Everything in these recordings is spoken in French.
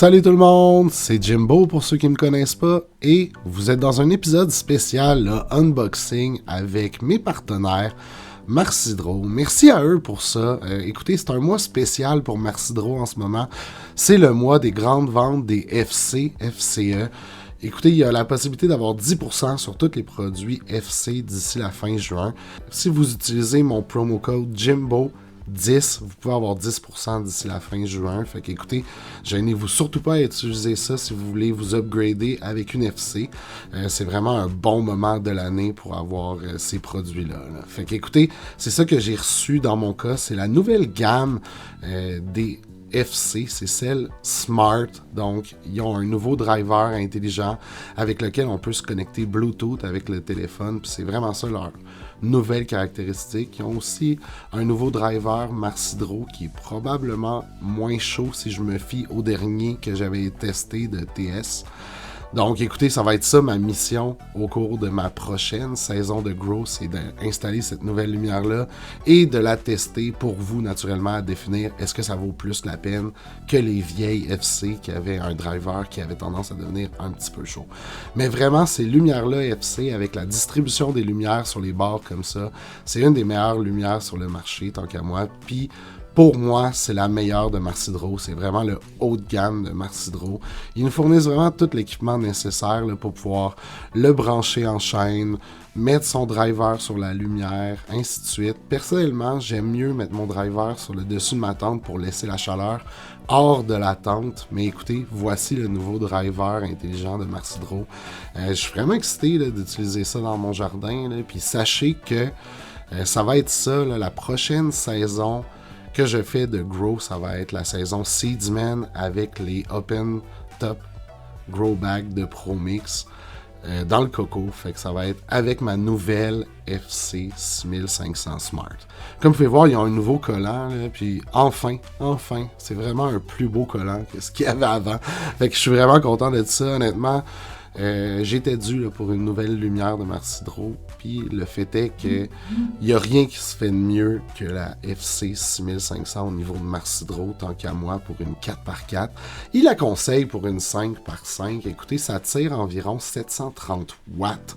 Salut tout le monde, c'est Jimbo pour ceux qui ne me connaissent pas et vous êtes dans un épisode spécial là, unboxing avec mes partenaires Marcidro. Merci à eux pour ça. Écoutez, c'est un mois spécial pour Marcidro en ce moment. C'est le mois des grandes ventes des FCE. Écoutez, il y a la possibilité d'avoir 10% sur tous les produits FC d'ici la fin juin. Si vous utilisez mon promo code Jimbo10, vous pouvez avoir 10% d'ici la fin juin. Fait qu'écoutez, gênez-vous surtout pas à utiliser ça si vous voulez vous upgrader avec une FC. C'est vraiment un bon moment de l'année pour avoir ces produits-là. Fait qu'écoutez, c'est ça que j'ai reçu dans mon cas. C'est la nouvelle gamme des FC, c'est celle Smart. Donc, ils ont un nouveau driver intelligent avec lequel on peut se connecter Bluetooth avec le téléphone. Puis c'est vraiment ça leur nouvelle caractéristique. Ils ont aussi un nouveau driver Marcidro qui est probablement moins chaud si je me fie au dernier que j'avais testé de TS. Donc, écoutez, ça va être ça ma mission au cours de ma prochaine saison de Grow, c'est d'installer cette nouvelle lumière-là et de la tester pour vous, naturellement, à définir est-ce que ça vaut plus la peine que les vieilles FC qui avaient un driver qui avait tendance à devenir un petit peu chaud. Mais vraiment, ces lumières-là FC, avec la distribution des lumières sur les bords comme ça, c'est une des meilleures lumières sur le marché, tant qu'à moi. Puis, pour moi, c'est la meilleure de Marcidro. C'est vraiment le haut de gamme de Marcidro. Ils nous fournissent vraiment tout l'équipement nécessaire là, pour pouvoir le brancher en chaîne, mettre son driver sur la lumière, ainsi de suite. Personnellement, j'aime mieux mettre mon driver sur le dessus de ma tente pour laisser la chaleur hors de la tente. Mais écoutez, voici le nouveau driver intelligent de Marcidro. Je suis vraiment excité là, d'utiliser ça dans mon jardin. Là. Puis sachez que ça va être ça, là, la prochaine saison que je fais de Grow, ça va être la saison Seedsman avec les Open Top Grow Bag de ProMix dans le coco. Fait que ça va être avec ma nouvelle FC 6500 Smart. Comme vous pouvez voir, il y a un nouveau collant, là, puis enfin, c'est vraiment un plus beau collant que ce qu'il y avait avant. Fait que je suis vraiment content de ça, honnêtement. J'étais dû là, pour une nouvelle lumière de Marcidro, puis le fait est que il n'y a rien qui se fait de mieux que la FC 6500 au niveau de Marcidro, tant qu'à moi, pour une 4x4. Il la conseille pour une 5x5. Écoutez, ça tire environ 730 watts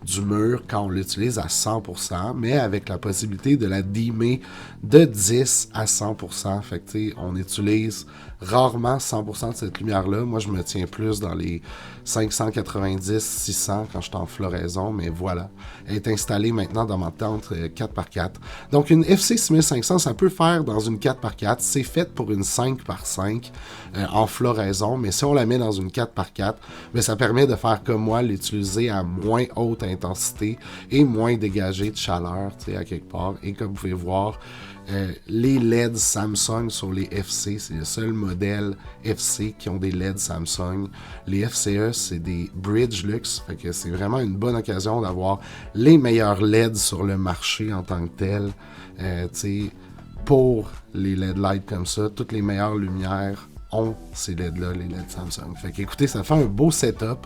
du mur quand on l'utilise à 100%, mais avec la possibilité de la dimmer de 10 à 100%. Fait que, on utilise rarement 100% de cette lumière-là. Moi, je me tiens plus dans les 590, 600 quand je suis en floraison, mais voilà. Elle est installée maintenant dans ma tente 4x4. Donc, une FC 6500, ça peut faire dans une 4x4. C'est fait pour une 5x5 en floraison, mais si on la met dans une 4x4, bien, ça permet de faire comme moi, l'utiliser à moins haute intensité et moins dégagé de chaleur, à quelque part. Et comme vous pouvez voir, les LED Samsung sur les FC, c'est le seul modèle FC qui ont des LED Samsung. Les FCE, c'est des Bridge Luxe, fait que c'est vraiment une bonne occasion d'avoir les meilleurs LED sur le marché en tant que tel. Pour les LED lights comme ça, toutes les meilleures lumières ont ces LED-là, les LED Samsung. Fait qu'écoutez, ça fait un beau setup.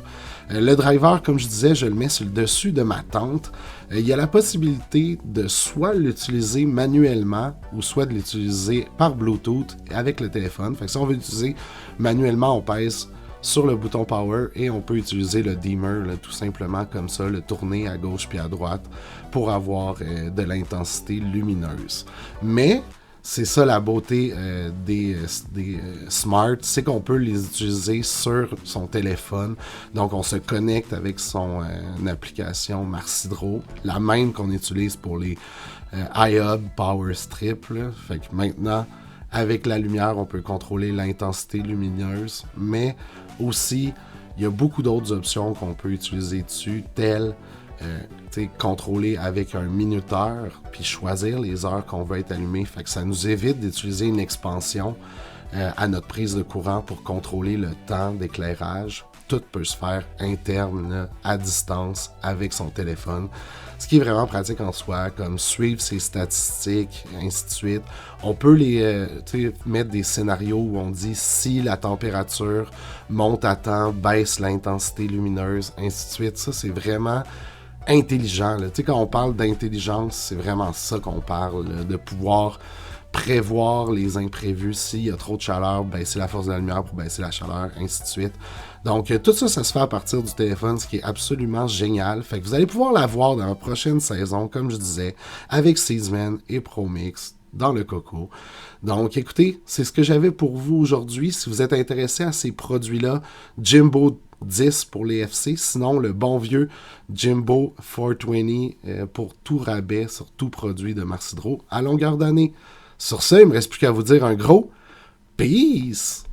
Le driver, comme je disais, je le mets sur le dessus de ma tente. Il y a la possibilité de soit l'utiliser manuellement ou soit de l'utiliser par Bluetooth avec le téléphone. Fait que si on veut l'utiliser manuellement, on pèse sur le bouton Power et on peut utiliser le dimmer là, tout simplement comme ça, le tourner à gauche puis à droite pour avoir de l'intensité lumineuse. Mais c'est ça la beauté des Smart, c'est qu'on peut les utiliser sur son téléphone. Donc, on se connecte avec son application Marcidro, la même qu'on utilise pour les iHub Power Strip. Là. Fait que maintenant, avec la lumière, on peut contrôler l'intensité lumineuse, mais aussi, il y a beaucoup d'autres options qu'on peut utiliser dessus, telles contrôler avec un minuteur puis choisir les heures qu'on veut être allumé. Fait que ça nous évite d'utiliser une expansion à notre prise de courant pour contrôler le temps d'éclairage. Tout peut se faire interne, là, à distance, avec son téléphone. Ce qui est vraiment pratique en soi, comme suivre ses statistiques, ainsi de suite. On peut mettre des scénarios où on dit si la température monte à temps, baisse l'intensité lumineuse, ainsi de suite. Ça, c'est vraiment intelligent. Là. Quand on parle d'intelligence, c'est vraiment ça qu'on parle, là, de pouvoir prévoir les imprévus. S'il y a trop de chaleur, baisser la force de la lumière pour baisser la chaleur, ainsi de suite. Donc, tout ça, ça se fait à partir du téléphone, ce qui est absolument génial. Fait que vous allez pouvoir l'avoir dans la prochaine saison, comme je disais, avec Seedsman et ProMix dans le coco. Donc, écoutez, c'est ce que j'avais pour vous aujourd'hui. Si vous êtes intéressé à ces produits-là, Jimbo 10 pour les FC, sinon le bon vieux Jimbo 420 pour tout rabais sur tout produit de Mars Hydro à longueur d'année. Sur ce, il ne me reste plus qu'à vous dire un gros peace!